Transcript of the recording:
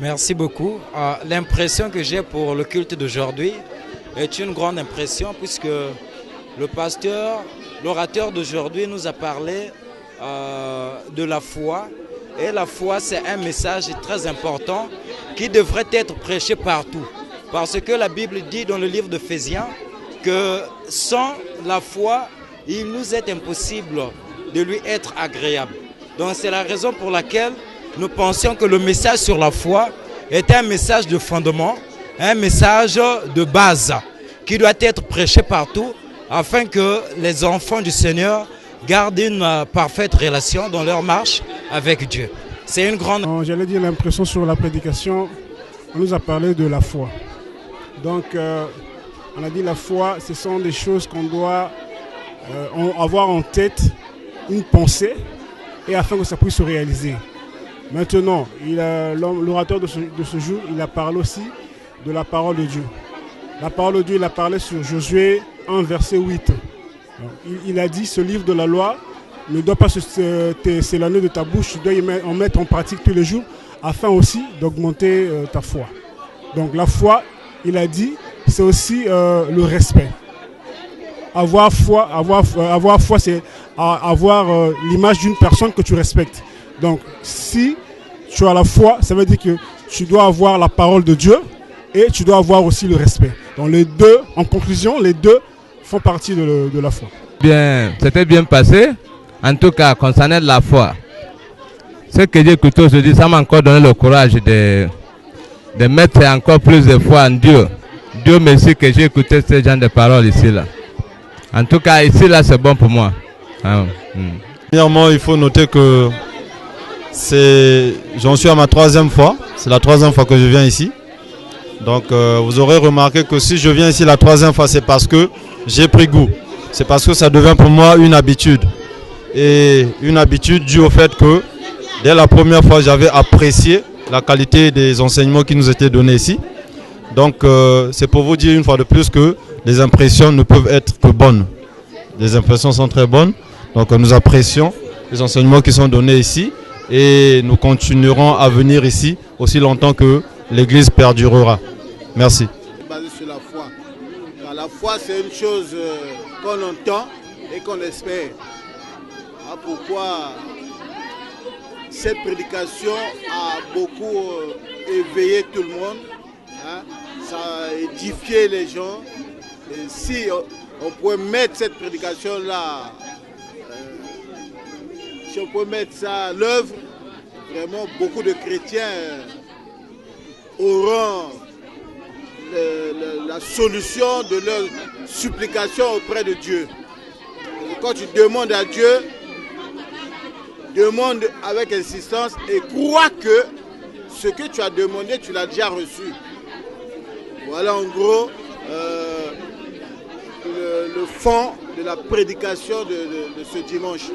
Merci beaucoup. L'impression que j'ai pour le culte d'aujourd'hui est une grande impression puisque le pasteur, l'orateur d'aujourd'hui nous a parlé de la foi. Et la foi, c'est un message très important qui devrait être prêché partout. Parce que la Bible dit dans le livre d'Éphésiens que sans la foi, il nous est impossible de lui être agréable. Donc c'est la raison pour laquelle nous pensions que le message sur la foi est un message de fondement, un message de base qui doit être prêché partout afin que les enfants du Seigneur gardent une parfaite relation dans leur marche avec Dieu. C'est une grande... J'allais dire l'impression sur la prédication, on nous a parlé de la foi. Donc on a dit la foi, ce sont des choses qu'on doit avoir en tête, une pensée, et afin que ça puisse se réaliser. Maintenant, l'orateur de ce jour, il a parlé aussi de la parole de Dieu. La parole de Dieu, il a parlé sur Josué 1, verset 8. Il a dit, ce livre de la loi ne doit pas s'éloigner de ta bouche, tu dois en mettre en pratique tous les jours, afin aussi d'augmenter ta foi. Donc la foi, il a dit, c'est aussi le respect. Avoir foi, c'est avoir l'image d'une personne que tu respectes. Donc, si tu as la foi, ça veut dire que tu dois avoir la parole de Dieu et tu dois avoir aussi le respect. Donc, les deux, en conclusion, les deux font partie de la foi. Bien, c'était bien passé. En tout cas, concernant la foi, ce que j'ai écouté aujourd'hui, ça m'a encore donné le courage de mettre encore plus de foi en Dieu. Dieu merci que j'ai écouté ce genre de paroles ici. Là. En tout cas, ici, là, c'est bon pour moi. Premièrement, il faut noter que j'en suis à ma 3e fois. C'est la 3e fois que je viens ici. Donc vous aurez remarqué que si je viens ici la 3e fois, c'est parce que j'ai pris goût. C'est parce que ça devient pour moi une habitude. Et une habitude due au fait que dès la première fois, j'avais apprécié la qualité des enseignements qui nous étaient donnés ici. Donc c'est pour vous dire une fois de plus que les impressions ne peuvent être que bonnes. Les impressions sont très bonnes. Donc nous apprécions les enseignements qui sont donnés ici. Et nous continuerons à venir ici aussi longtemps que l'Église perdurera. Merci. Basé sur la foi. La foi, c'est une chose qu'on entend et qu'on espère. Pourquoi cette prédication a beaucoup éveillé tout le monde. Ça a édifié les gens. Et si on pouvait mettre cette prédication-là, si on pouvait mettre ça à l'œuvre, vraiment beaucoup de chrétiens auront la solution de leur supplication auprès de Dieu. Et quand tu demandes à Dieu, demande avec insistance et crois que ce que tu as demandé, tu l'as déjà reçu. Voilà en gros le fond de la prédication de ce dimanche.